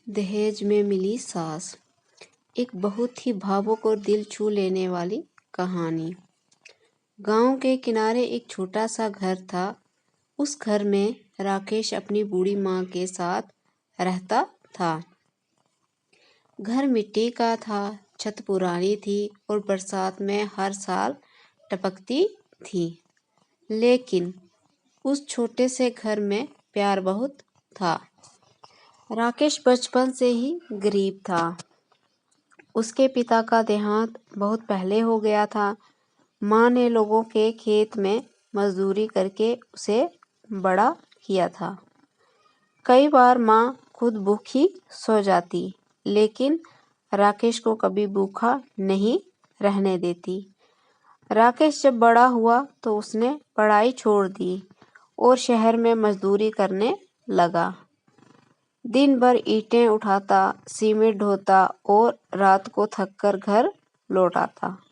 दहेज में मिली सास। एक बहुत ही भावुक और दिल छू लेने वाली कहानी। गांव के किनारे एक छोटा सा घर था। उस घर में राकेश अपनी बूढ़ी माँ के साथ रहता था। घर मिट्टी का था, छत पुरानी थी और बरसात में हर साल टपकती थी। लेकिन उस छोटे से घर में प्यार बहुत था। राकेश बचपन से ही गरीब था। उसके पिता का देहांत बहुत पहले हो गया था। माँ ने लोगों के खेत में मजदूरी करके उसे बड़ा किया था। कई बार माँ खुद भूखी सो जाती, लेकिन राकेश को कभी भूखा नहीं रहने देती। राकेश जब बड़ा हुआ तो उसने पढ़ाई छोड़ दी और शहर में मजदूरी करने लगा। दिन भर ईंटें उठाता, सीमेंट ढोता और रात को थककर घर लौट आता।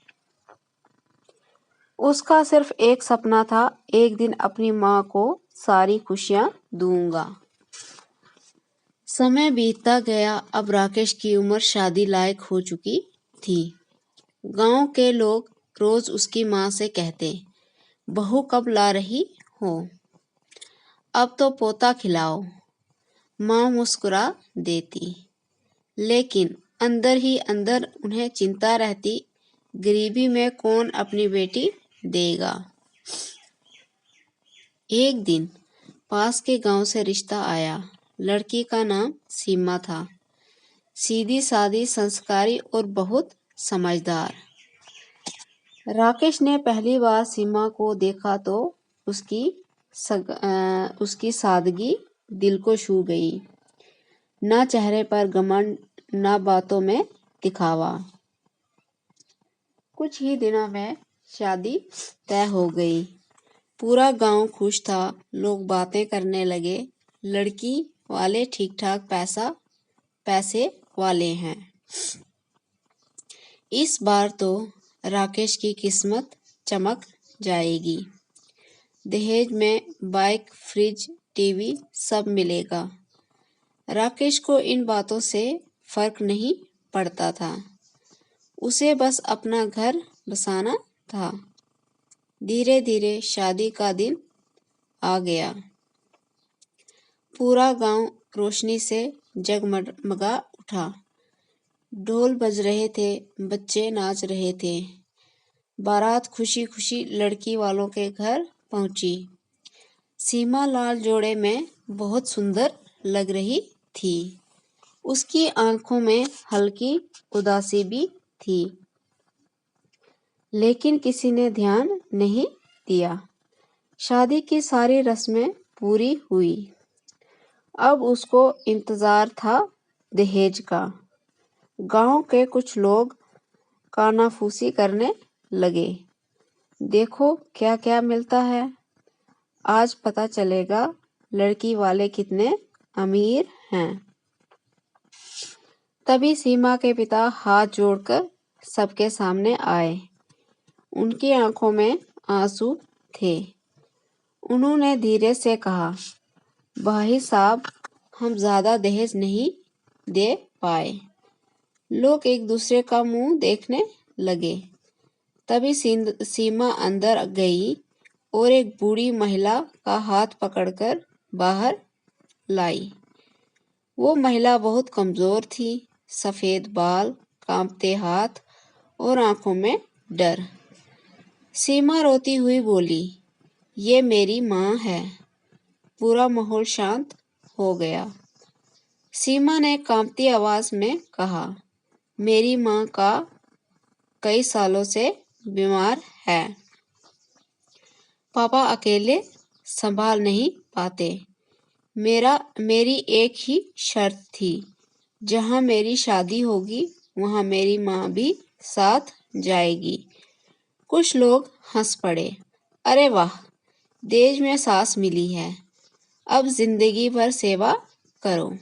उसका सिर्फ एक सपना था, एक दिन अपनी माँ को सारी खुशियाँ दूंगा। समय बीतता गया। अब राकेश की उम्र शादी लायक हो चुकी थी। गांव के लोग रोज उसकी माँ से कहते, बहू कब ला रही हो, अब तो पोता खिलाओ। माँ मुस्कुरा देती, लेकिन अंदर ही अंदर उन्हें चिंता रहती, गरीबी में कौन अपनी बेटी देगा। एक दिन पास के गांव से रिश्ता आया। लड़की का नाम सीमा था। सीधी सादी, संस्कारी और बहुत समझदार। राकेश ने पहली बार सीमा को देखा तो उसकी सादगी दिल को छू गई। ना चेहरे पर घमंड, ना बातों में दिखावा। कुछ ही दिनों में शादी तय हो गई। पूरा गांव खुश था। लोग बातें करने लगे, लड़की वाले ठीक ठाक पैसे वाले हैं। इस बार तो राकेश की किस्मत चमक जाएगी। दहेज में बाइक, फ्रिज, टीवी सब मिलेगा। राकेश को इन बातों से फर्क नहीं पड़ता था। उसे बस अपना घर बसाना था। धीरे धीरे शादी का दिन आ गया। पूरा गांव रोशनी से जगमगा उठा। ढोल बज रहे थे, बच्चे नाच रहे थे। बारात खुशी खुशी लड़की वालों के घर पहुंची। सीमा लाल जोड़े में बहुत सुंदर लग रही थी। उसकी आंखों में हल्की उदासी भी थी, लेकिन किसी ने ध्यान नहीं दिया। शादी की सारी रस्में पूरी हुई। अब उसको इंतजार था दहेज का। गांव के कुछ लोग कानाफूसी करने लगे। देखो क्या क्या मिलता है, आज पता चलेगा लड़की वाले कितने अमीर हैं। तभी सीमा के पिता हाथ जोड़कर सबके सामने आए। उनकी आंखों में आंसू थे। उन्होंने धीरे से कहा, भाई साहब, हम ज्यादा दहेज नहीं दे पाए। लोग एक दूसरे का मुंह देखने लगे। तभी सीमा अंदर गई और एक बूढ़ी महिला का हाथ पकड़कर बाहर लाई। वो महिला बहुत कमजोर थी। सफेद बाल, कांपते हाथ और आंखों में डर। सीमा रोती हुई बोली, ये मेरी माँ है। पूरा माहौल शांत हो गया। सीमा ने कांपती आवाज में कहा, मेरी माँ का कई सालों से बीमार है। पापा अकेले संभाल नहीं पाते। मेरी एक ही शर्त थी, जहाँ मेरी शादी होगी वहाँ मेरी माँ भी साथ जाएगी। कुछ लोग हंस पड़े। अरे वाह, दहेज में सास मिली है, अब जिंदगी भर सेवा करो।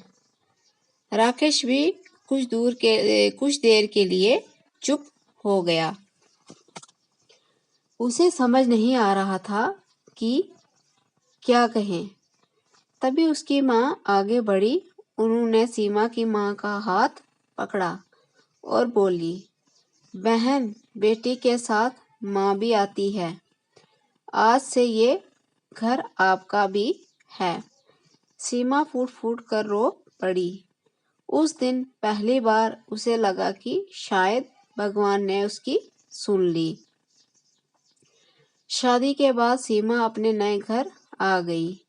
राकेश भी कुछ देर के लिए चुप हो गया। उसे समझ नहीं आ रहा था कि क्या कहें। तभी उसकी माँ आगे बढ़ी उन्होंने सीमा की माँ का हाथ पकड़ा और बोली, बहन, बेटी के साथ माँ भी आती है। आज से ये घर आपका भी है। सीमा फूट फूट कर रो पड़ी। उस दिन पहली बार उसे लगा कि शायद भगवान ने उसकी सुन ली। शादी के बाद सीमा अपने नए घर आ गई।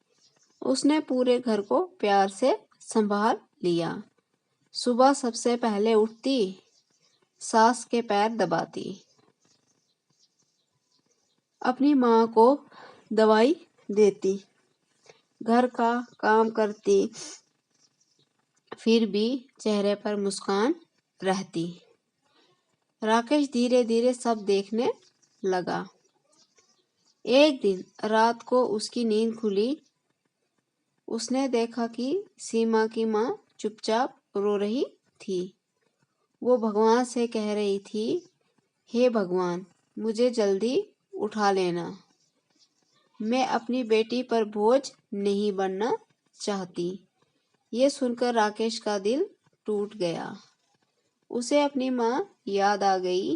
उसने पूरे घर को प्यार से संभाल लिया। सुबह सबसे पहले उठती, सास के पैर दबाती, अपनी माँ को दवाई देती, घर का काम करती, फिर भी चेहरे पर मुस्कान रहती। राकेश धीरे धीरे सब देखने लगा। एक दिन रात को उसकी नींद खुली। उसने देखा कि सीमा की माँ चुपचाप रो रही थी। वो भगवान से कह रही थी, हे भगवान, मुझे जल्दी उठा लेना। मैं अपनी बेटी पर बोझ नहीं बनना चाहती। ये सुनकर राकेश का दिल टूट गया। उसे अपनी माँ याद आ गई।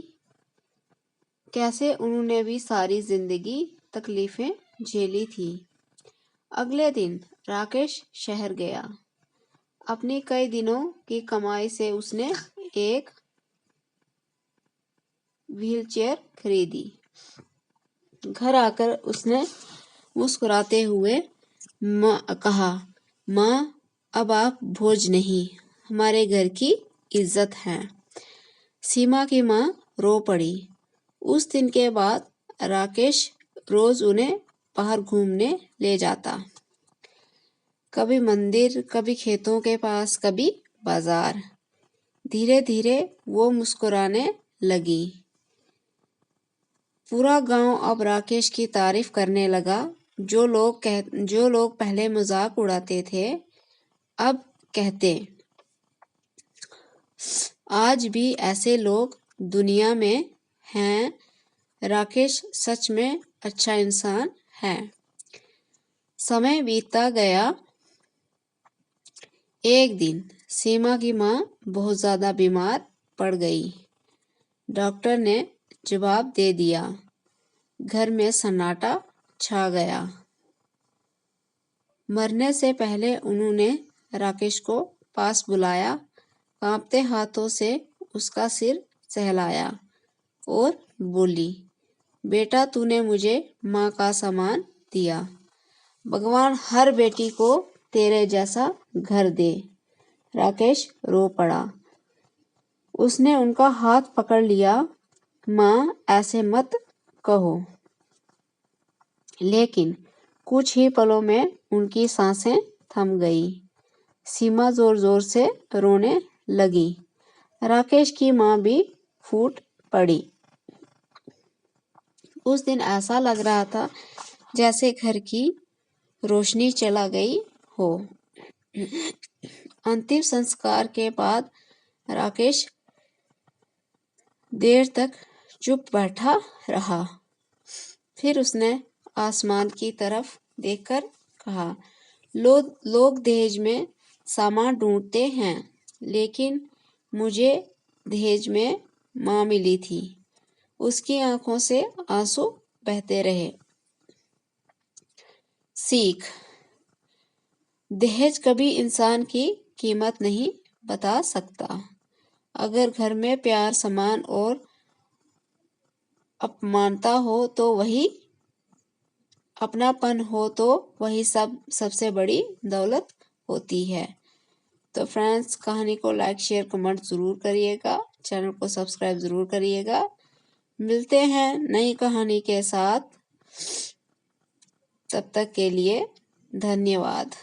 कैसे उन्होंने भी सारी जिंदगी तकलीफें झेली थी। अगले दिन राकेश शहर गया। अपनी कई दिनों की कमाई से उसने एक व्हीलचेयर खरीदी। घर आकर उसने मुस्कुराते हुए कहा, माँ, अब आप बोझ नहीं, हमारे घर की इज्जत है। सीमा की माँ रो पड़ी। उस दिन के बाद राकेश रोज उन्हें बाहर घूमने ले जाता। कभी मंदिर, कभी खेतों के पास, कभी बाजार। धीरे धीरे वो मुस्कुराने लगी। पूरा गांव अब राकेश की तारीफ करने लगा। जो लोग पहले मजाक उड़ाते थे, अब कहते, आज भी ऐसे लोग दुनिया में हैं। राकेश सच में अच्छा इंसान है। समय बीतता गया। एक दिन सीमा की माँ बहुत ज्यादा बीमार पड़ गई। डॉक्टर ने जवाब दे दिया। घर में सन्नाटा छा गया। मरने से पहले उन्होंने राकेश को पास बुलाया, कांपते हाथों से उसका सिर सहलाया और बोली, बेटा, तूने मुझे माँ का समान दिया। भगवान हर बेटी को तेरे जैसा घर दे। राकेश रो पड़ा। उसने उनका हाथ पकड़ लिया। माँ, ऐसे मत कहो। लेकिन कुछ ही पलों में उनकी सांसें थम गई। सीमा जोर जोर से रोने लगी। राकेश की माँ भी फूट पड़ी। उस दिन ऐसा लग रहा था जैसे घर की रोशनी चला गई हो। अंतिम संस्कार के बाद राकेश देर तक चुप बैठा रहा। फिर उसने आसमान की तरफ देखकर कहा, लोग दहेज में सामान ढूंढते हैं, लेकिन मुझे दहेज में माँ मिली थी। उसकी आंखों से आंसू बहते रहे। सीख, दहेज कभी इंसान की कीमत नहीं बता सकता। अगर घर में प्यार, सम्मान और अपमानता हो तो वही अपनापन हो तो वही सबसे बड़ी दौलत होती है। तो फ्रेंड्स, कहानी को लाइक, शेयर, कमेंट ज़रूर करिएगा। चैनल को सब्सक्राइब ज़रूर करिएगा। मिलते हैं नई कहानी के साथ। तब तक के लिए धन्यवाद।